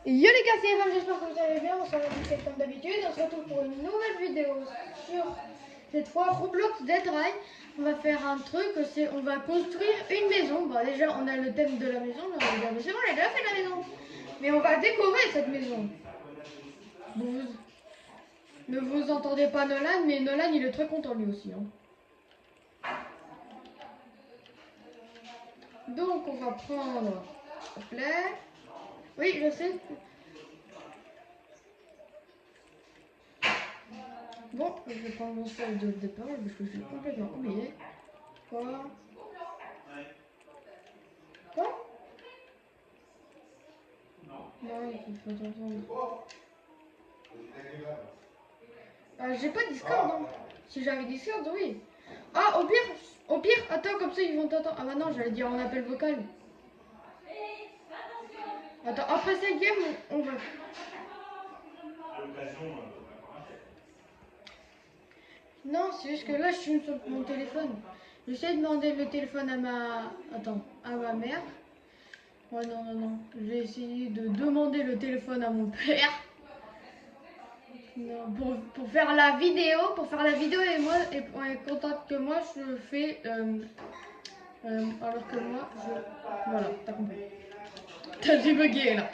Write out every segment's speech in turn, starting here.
Yo les gars, c'est Evan, j'espère que vous allez bien. On se retrouve comme d'habitude. On se retrouve pour une nouvelle vidéo sur cette fois Roblox Dead Rise. On va faire un truc, c'est on va construire une maison. Bon, déjà on a le thème de la maison, mais on va dire c'est bon, on a déjà fait la maison. Mais on va décorer cette maison. Bon, ne vous entendez pas Nolan, mais Nolan il est très content lui aussi. Hein. Donc on va prendre, s'il te plaît. Oui, je sais. Bon, je vais prendre mon sel de départ parce que j'ai complètement oublié. Quoi? Quoi? Non, il faut entendre. J'ai pas Discord, hein. Si j'avais Discord, oui. Ah, au pire, attends, comme ça ils vont t'entendre. Ah bah non, j'allais dire en appel vocal. Attends, après cette game, on va. Non, c'est juste que là, je suis sur mon téléphone. J'essaie de demander le téléphone à ma... Attends, à ma mère. Ouais, non, non, non. J'ai essayé de demander le téléphone à mon père. Non, pour faire la vidéo, et moi, et on est content que moi, je fais... alors que moi, je... Voilà, t'as compris. T'as débugué, là.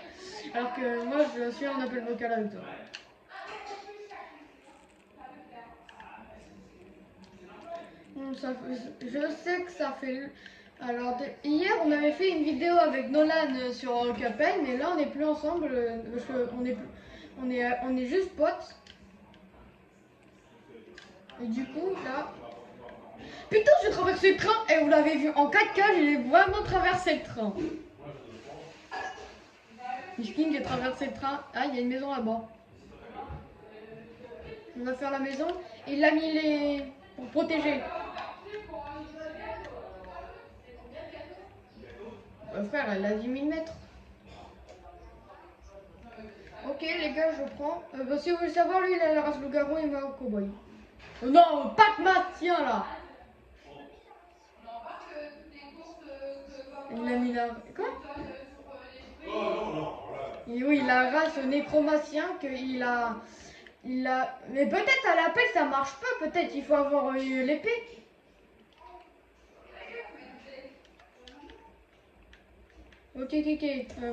Alors que moi, je suis en appel vocal avec toi. Je sais que ça fait... Alors, hier, on avait fait une vidéo avec Nolan sur Cuphead, mais là, on n'est plus ensemble, parce on est juste potes. Et du coup, là... Putain, j'ai traversé le train, et vous l'avez vu, en 4K, j'ai vraiment traversé le train. Mishking, j'ai traversé le train. Ah, il y a une maison là-bas. On va faire la maison. Il a mis les... pour protéger. Frère, elle a 10 000 mètres. Ok, les gars, je prends. Bah, si vous voulez savoir, lui, il a la race loup-garou et moi, au cowboy. Oh non, pas de Mastien, là. Il a mis la... Quoi? Et oui, il a la race nécromancien qu'il a... Mais peut-être à l'appel, ça marche pas. Peut-être il faut avoir l'épée. Ok.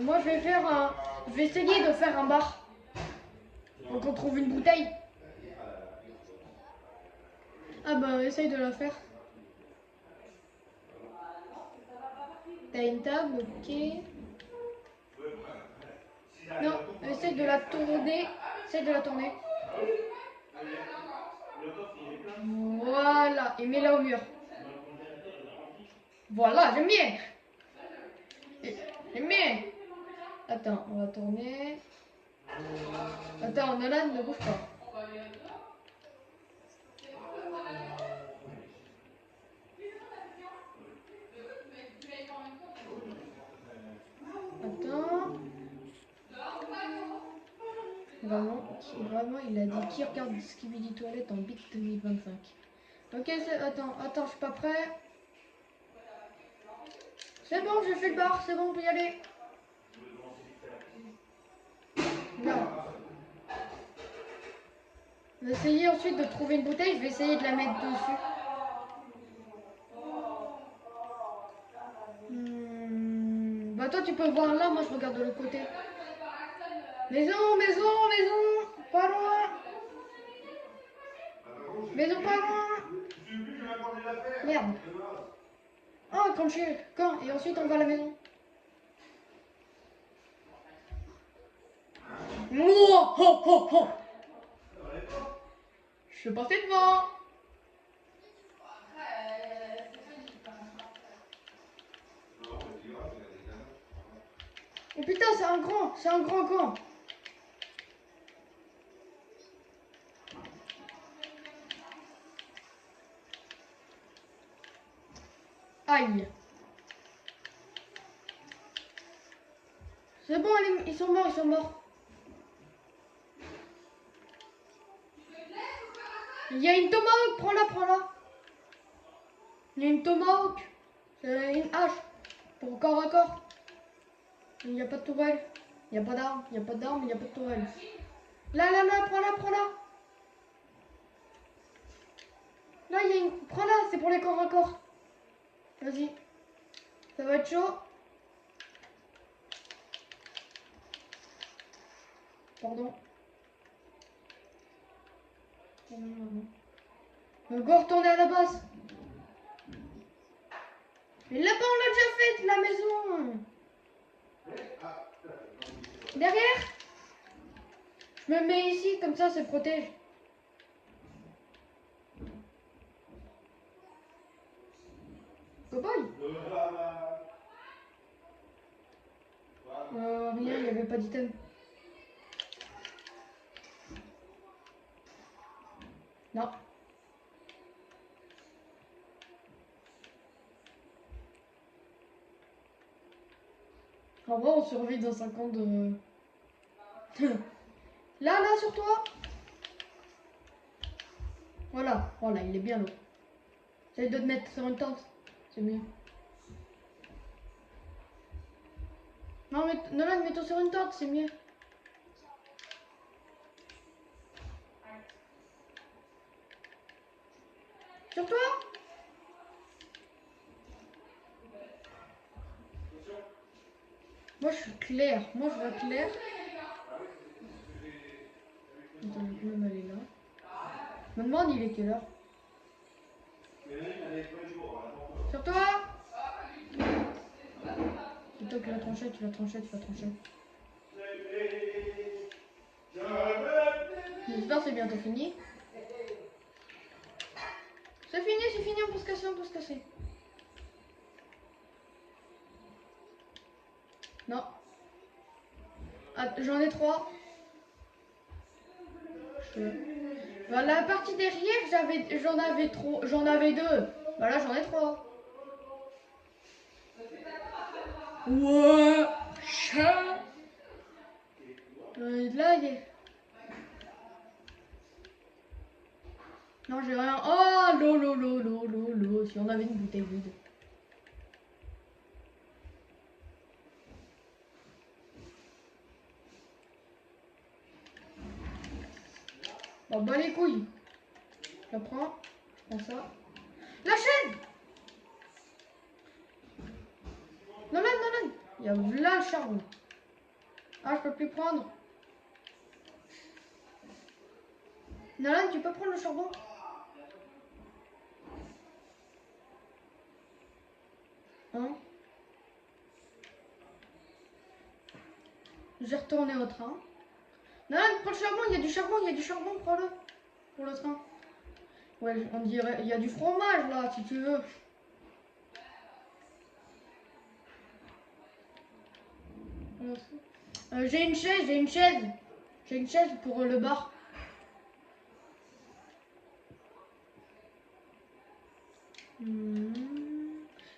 Moi, je vais faire un... Je vais essayer de faire un bar. Donc on trouve une bouteille. Ah bah, essaye de la faire. T'as une table, ok. Non, essaye de la tourner. Essaye de la tourner. Voilà, et mets-la au mur. Voilà, j'aime bien. J'aime bien. Attends, on va tourner. Attends, Nolan, ne bouge pas. Attends. Vraiment, il a dit qui regarde Skibidi Toilette en bit 2025. Ok, attends, je suis pas prêt. C'est bon, j'ai fait le bar, c'est bon, on peut y aller. Non. On va essayer ensuite de trouver une bouteille, je vais essayer de la mettre dessus. Bah toi tu peux voir là, moi je regarde de l'autre côté. Maison, pas loin. Maison pas loin. Merde. Oh, quand et ensuite on va à la maison. Moi, ho. Je suis passé devant. Oh putain, c'est un grand camp. Aïe. C'est bon, ils sont morts. Il y a une tomahawk, prends-la. Il y a une tomahawk. C'est une hache. Pour corps à corps. Il n'y a pas de tourelle. Il n'y a pas d'arme, il n'y a pas d'arme, il n'y a pas de tourelle. Là, là, là, prends-la, prends-la. Là, il y a une... Prends-la, c'est pour les corps à corps. Vas-y. Ça va être chaud. Pardon. On va retourner à la base. Mais là-bas, on l'a déjà faite, la maison. Derrière. Je me mets ici, comme ça protège. Copain. Rien, il n'y avait pas d'item. Non. En vrai, on survit dans 50 de... Là, là, sur toi. Voilà, voilà, il est bien là. J'essaie de te mettre sur une tente. C'est mieux. Non, mais Nolan, mets-toi sur une tente, c'est mieux. Sur toi. Moi, je suis clair. Moi, je vois clair. Attends, je vais aller là. Je me demande, il est quelle heure? Sur toi. C'est toi qui l'as tranché, tu l'as tranché, tu l'as tranché. J'espère que c'est bientôt fini. C'est fini, on peut se casser, on peut se casser. Non. Ah, j'en ai 3. Bah, la partie derrière, j'en avais 2. Bah là, j'en ai 3. Ouais. Chat. Là, il est... Non, j'ai rien. Oh, l'eau. Si on avait une bouteille vide. Bon, bah les couilles. Je prends ça. La chaîne. Non. Il y a là le charbon. Ah, je peux plus prendre. Nolan, tu peux prendre le charbon? Hein? J'ai retourné au train. Nolan, prends le charbon, il y a du charbon, prends-le. Pour le train. Ouais, on dirait, il y a du fromage là, si tu veux. J'ai une chaise. J'ai une chaise pour le bar.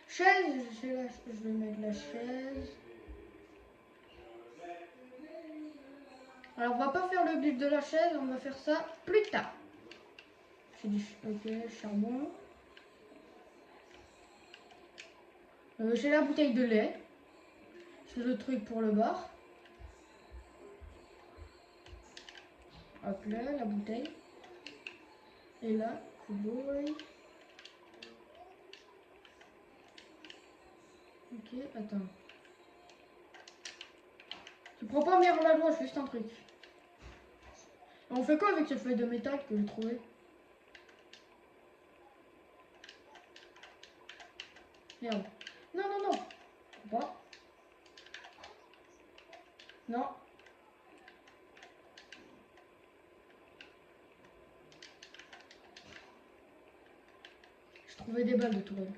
Chaise, je vais mettre la chaise. Alors on va pas faire le bif de la chaise, on va faire ça plus tard. J'ai du charbon. J'ai la bouteille de lait. C'est le truc pour le bar. Hop là, la bouteille. Et là, boy. Ok, attends. Tu prends pas bien la loi, je fais juste un truc. On fait quoi avec cette feuille de métal que j'ai trouvée? Merde. Non. Pas. Non. J'ai trouvé des balles de tourelle.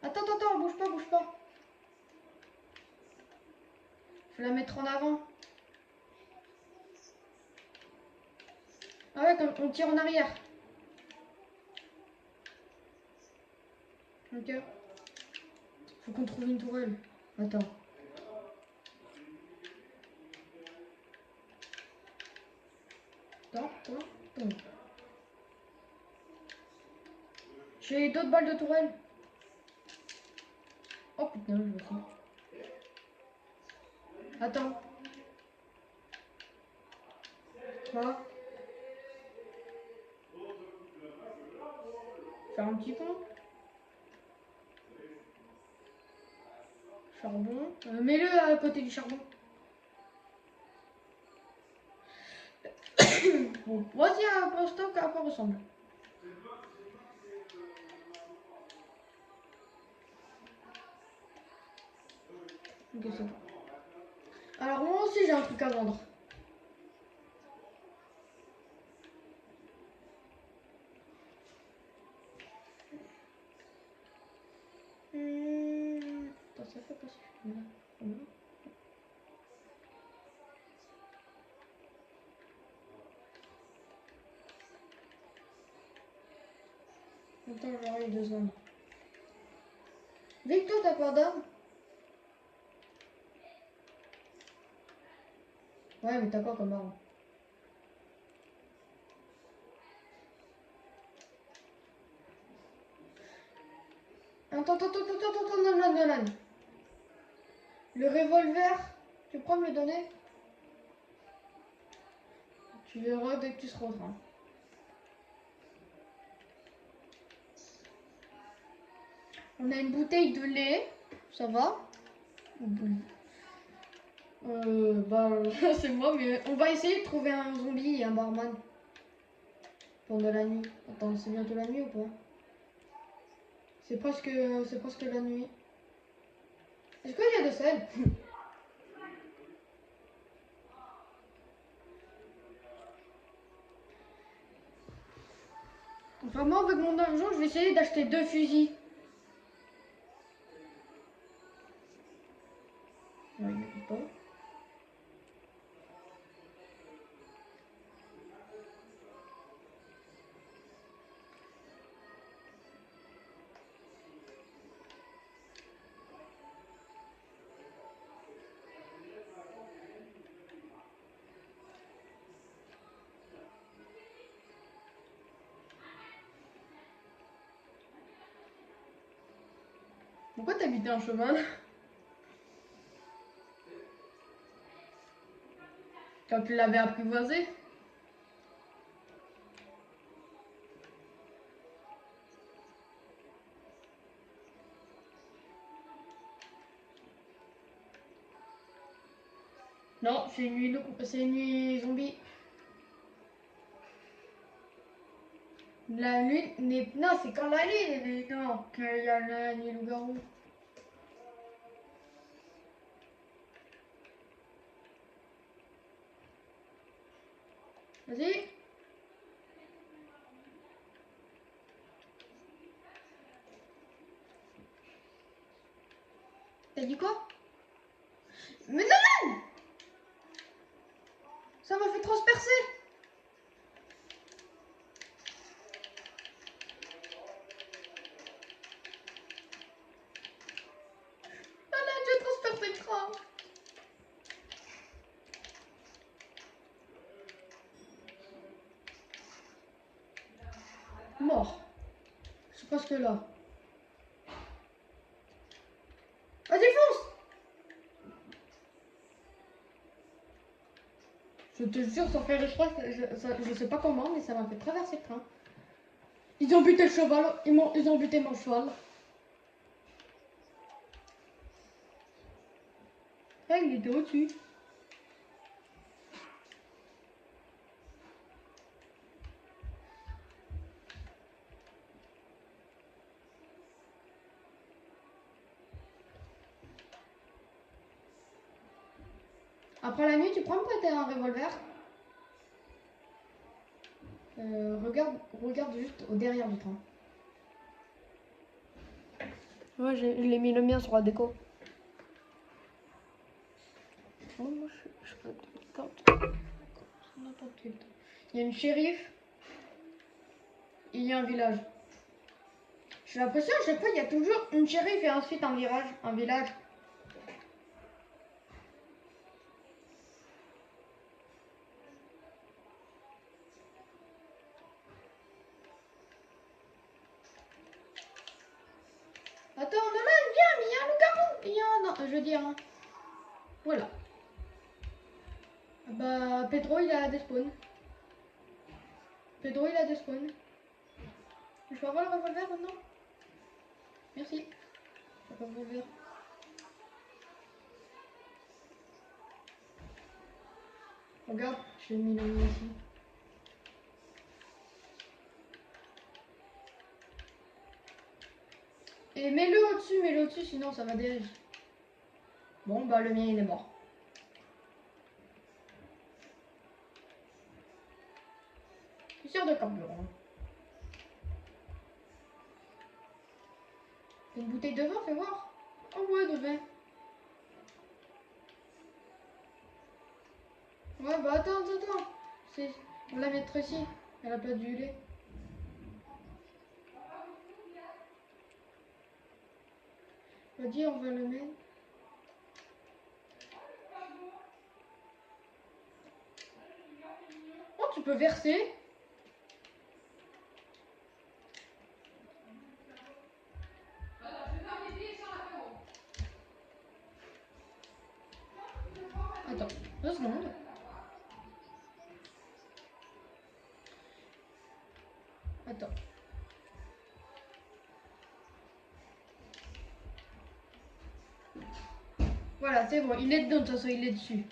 Attends, bouge pas. Je vais la mettre en avant. Ah ouais, comme on tire en arrière. Ok. Faut qu'on trouve une tourelle. Attends. J'ai d'autres balles de tourelle. Oh putain, je vois ça. Attends. Quoi? Faire un petit pont. Charbon. Mets-le à côté du charbon. Bon, voici un instant à quoi ressemble. Ok, c'est bon. Alors moi aussi j'ai un truc à vendre. Attends, ça fait pas si je fais là. Attends, j'arrive 2 secondes. Victor, t'as pas d'arme? Ouais, mais t'as quoi comme arme? Attends, non. Le revolver, tu peux me le donner? Tu verras dès que tu seras au train. On a une bouteille de lait, ça va? Bah, c'est moi, mais on va essayer de trouver un zombie et un barman pendant la nuit. Attends, c'est bientôt la nuit ou pas? C'est presque la nuit. Est-ce qu'il y a de sel? Vraiment, avec mon argent, je vais essayer d'acheter 2 fusils. Ouais, il n'y a pas. Pourquoi t'habitais un cheval? Quand tu l'avais apprivoisé? Non, c'est une nuit zombie. La lune n'est... Non, c'est quand la lune est... Non, qu'il y a la nuit loup-garou. Vas-y. T'as dit quoi? Mais non! Ça m'a fait transpercer! Ah là, j'ai transpercé le crâne! Mort. C'est presque là. Vas-y, fonce! Je te jure, sans faire exprès, je sais pas comment, mais ça m'a fait traverser le train. Ils ont buté le cheval, ils ont buté mon cheval. Ah, il était au-dessus. Après la nuit, tu prends peut-être un revolver. Regarde juste au derrière du train. Ouais, je l'ai mis le mien sur la déco. Oh, moi, je peux il y a une shérif. Il y a un village. J'ai l'impression à chaque fois il y a toujours une shérif et ensuite un village. Attends, non, viens, mais il y a un loup-garou. Il y a un... Non, je veux dire... Voilà. Bah, Pedro il a des spawns. Pedro il a des spawns. Je peux avoir le revolver maintenant? Merci. Le revolver. Regarde, j'ai mis le ici. Et mets-le au-dessus, sinon ça va dériver. Bon, bah le mien il est mort. Je suis sûr de carburant. Une bouteille de vin, fais voir. Oh ouais, de vin. Ouais, bah attends. On va la mettre ici. Elle a pas du lait. Vas-y, on va le mettre. Oh, tu peux verser. Attends, 2 secondes. Attends. Voilà, c'est bon. Il est dedans, de toute façon, il est dessus.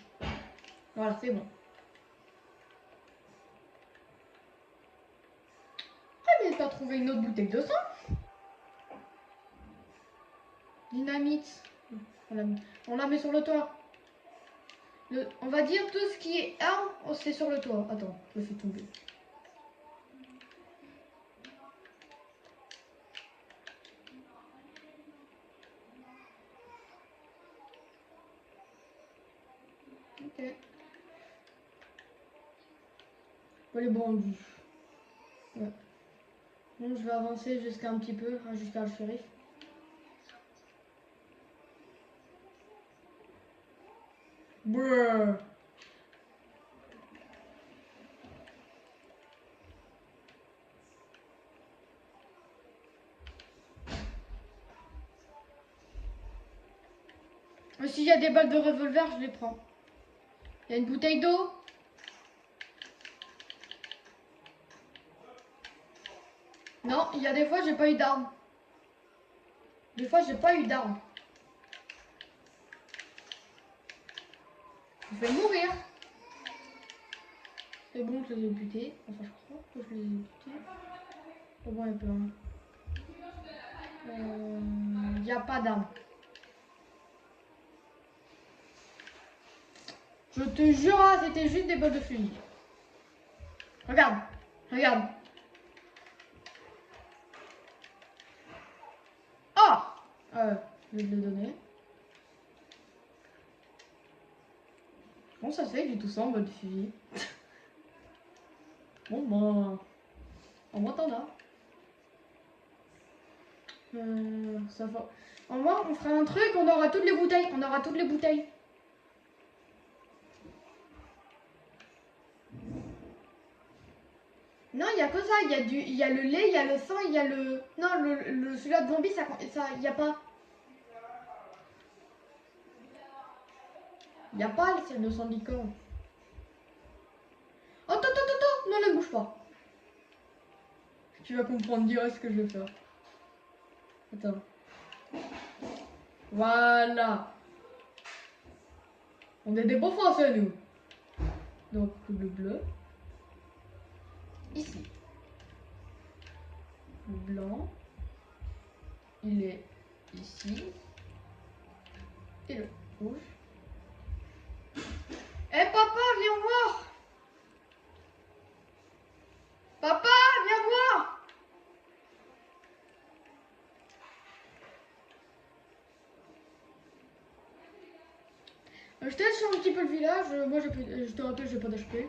Voilà, c'est bon. Ah, mais t'as trouvé une autre bouteille de sang. Dynamite. On la met sur le toit. On va dire tout ce qui est arme, c'est sur le toit. Attends, je le fais tomber. Ok. Elle est bandue. Ouais. Bon, je vais avancer jusqu'à un petit peu, jusqu'à le shérif. Brrr. S'il y a des balles de revolver, je les prends. Il y a une bouteille d'eau. Non, il y a des fois, j'ai pas eu d'armes. Des fois, j'ai pas eu d'armes. Je vais mourir. C'est bon, je les ai butés. Enfin, je crois que je les ai butés. Oh bon, il y a plein. Il n'y a pas d'armes. Je te jure, c'était juste des balles de fusil. Regarde, regarde. Ah, je vais te le donner. Comment ça se fait que j'ai tout ça en balle de fusil? Bon, bah... En moins, t'en as. Ça va. En moins, on fera un truc, on aura toutes les bouteilles. On aura toutes les bouteilles. Non, il y a que ça. Il y a le lait, il y a le sang, il y a le... Non, celui-là de zombie, ça, il n'y a pas. Il n'y a pas le sel de sang licorne. Oh, attends. Non, ne bouge pas. Tu vas comprendre direct ce que je vais faire. Attends. Voilà. On est des beaux français, nous. Donc, le bleu. Ici. Le blanc. Il est ici. Et le rouge. Eh papa, viens voir. Papa, viens voir. Je t'aide sur un petit peu le village. Moi, je te rappelle, j'ai pas d'HP.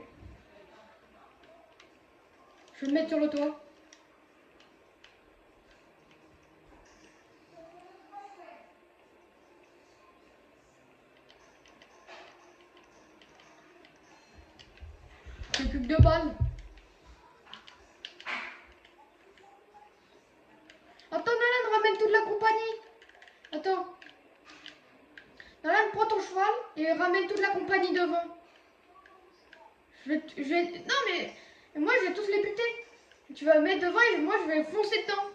Je vais me mettre sur le toit. J'ai plus que 2 balles. Attends, Nolan, ramène toute la compagnie. Attends. Nolan, prends ton cheval et ramène toute la compagnie devant. Non mais moi je vais tous les buter. Tu vas me mettre devant et moi je vais foncer dedans.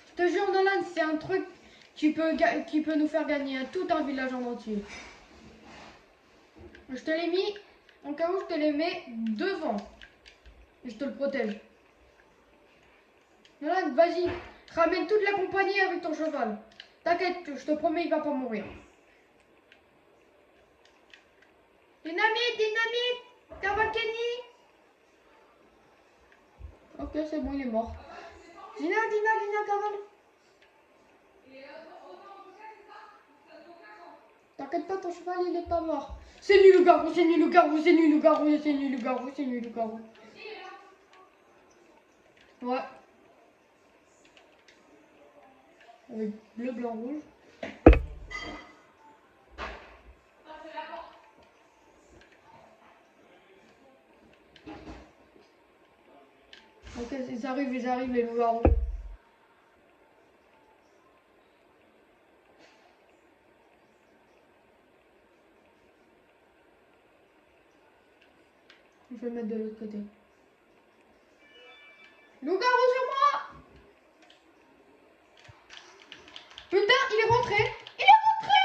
Je te jure Nolan, c'est un truc qui peut nous faire gagner tout un village en entier. Je te l'ai mis, en cas où je te les mets devant. Et je te le protège. Nolan, vas-y, ramène toute la compagnie avec ton cheval. T'inquiète, je te promets, il va pas mourir. Dynamite, dynamite, Kavalkeni. Ok, c'est bon, il est mort. Dina, Kaval. T'inquiète pas, ton cheval, il est pas mort. C'est nul le garou, c'est nul le garou, c'est nul le garou, c'est nul le garou, c'est nul le garou. Ouais. Avec bleu, blanc, rouge. Ok, ils arrivent, les loups-garous. Je vais le mettre de l'autre côté. Loup-garou sur moi! Putain, il est rentré! Il est rentré!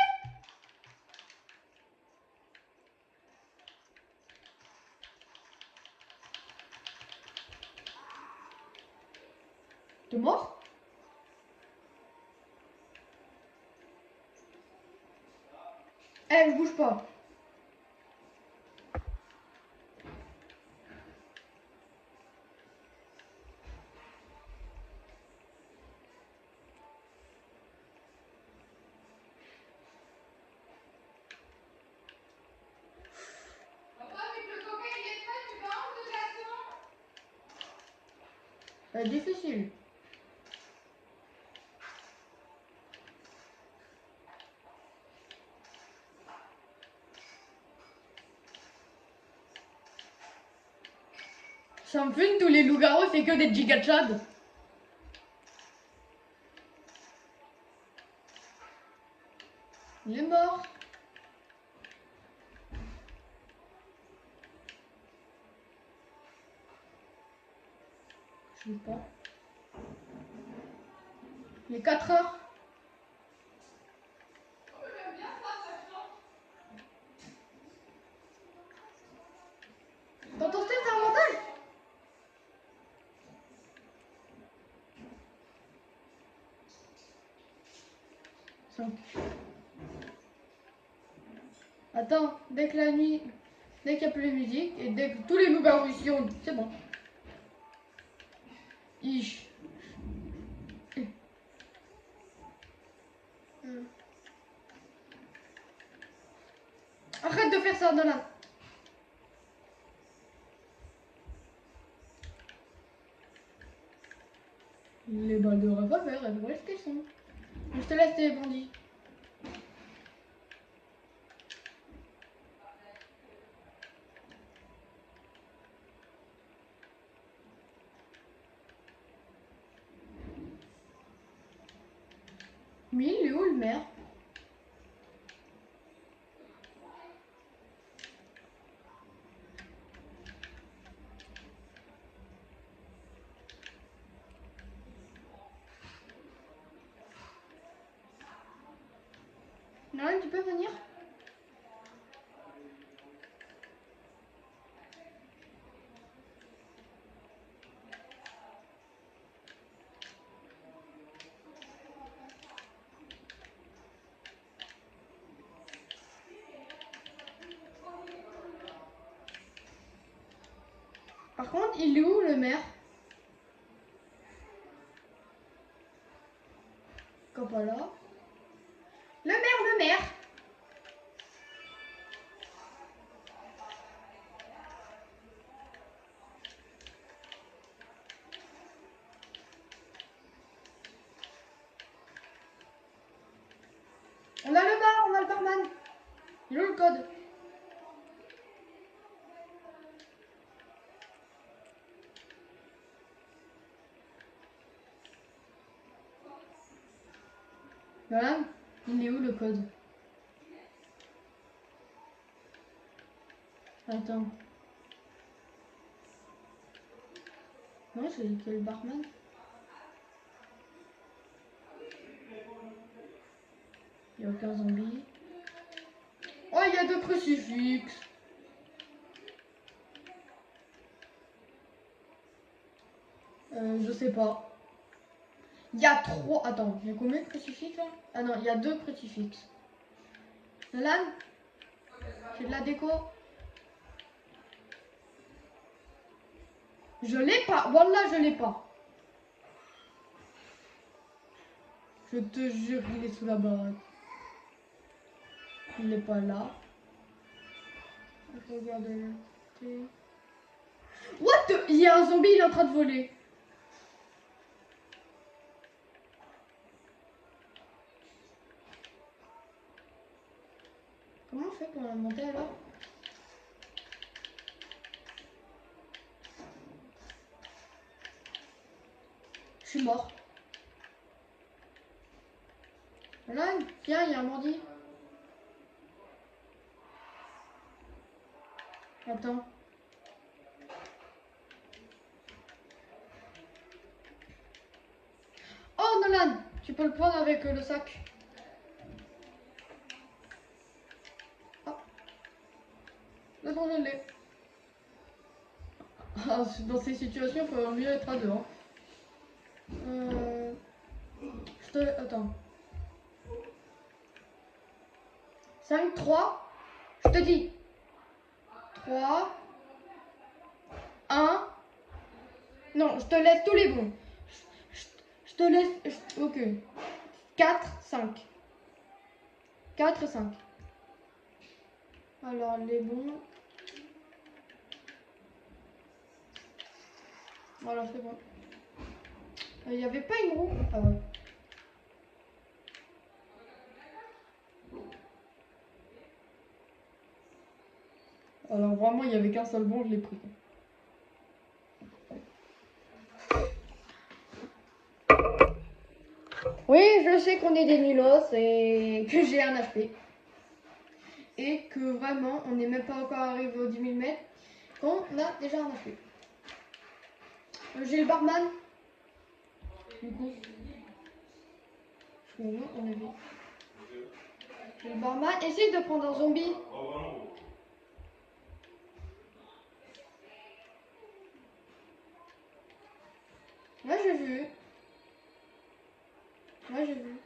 T'es mort? Eh, je bouge pas. Difficile. Ça me fume, tous les loups-garous, c'est que des gigachads. Il est mort. Je sais pas. Il est 4 heures. T'entends ça, c'est un montage? 5. Attends, dès que la nuit, dès qu'il n'y a plus de musique et dès que tous les loups-garous ici ont... C'est bon. Ich. Arrête de faire ça, Nolan. Les balles de revolver, elles vont rester sont. Je te laisse tes bandits. Mais il est où le maire? Nolan, tu peux venir? Par contre, il est où le maire? Comme pas là. Le maire. On a le bar, on a le barman. Il est où le code? Voilà. Il est où le code? Attends. Non, c'est quel barman? Il n'y a aucun zombie. Oh, il y a 2 crucifixes. Je sais pas. Il y a 3. Attends, il y a combien de crucifixes là? Ah non, il y a 2 crucifixes. Nolan, c'est de la déco. Je l'ai pas. Wallah, je l'ai pas. Je te jure, il est sous la baraque. Il n'est pas là. Regardez. What the... Il y a un zombie, il est en train de voler. Comment on fait pour la monter alors? Je suis mort. Là, viens, il y a un bandit. Attends. Oh Nolan, tu peux le prendre avec le sac. Ah. Là, bon, je l'ai. Ah, dans ces situations, il faut mieux être à deux. Hein. Je te... Attends. 5, 3. Je te dis. 3. 1. Non, je te laisse tous les bons. Je te laisse... Ok. 4, 5. 4, 5. Alors, les bons... Voilà, c'est bon. Il n'y avait pas une roue? Ah ouais. Alors vraiment, il n'y avait qu'un seul bon, je l'ai pris. Oui, je sais qu'on est des nulos et que j'ai un HP. Et que vraiment, on n'est même pas encore arrivé aux 10 000 mètres qu'on a déjà un HP. J'ai le barman. Du coup, on a vu. J'ai le barman. Essaye de prendre un zombie. Là, j'ai vu. Là, j'ai vu.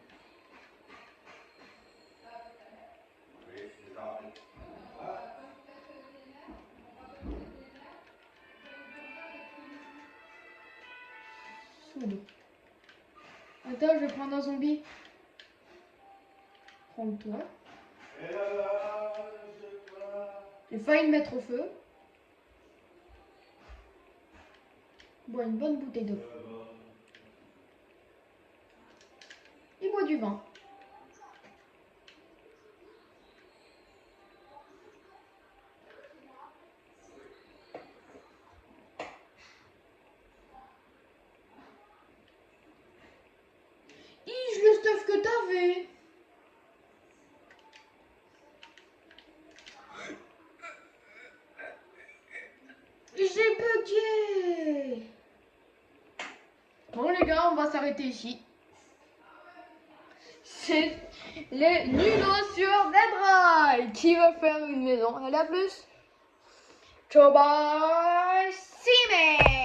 Attends, je vais prendre un zombie. Prends-toi. J'ai failli le mettre au feu. Bois une bonne bouteille d'eau. Il boit du vin. Le stuff que t'avais. J'ai bugué. Bon les gars, on va s'arrêter ici. C'est les nulos sur Dead qui va faire une maison. Allez, à plus. Ciao, bye. See me.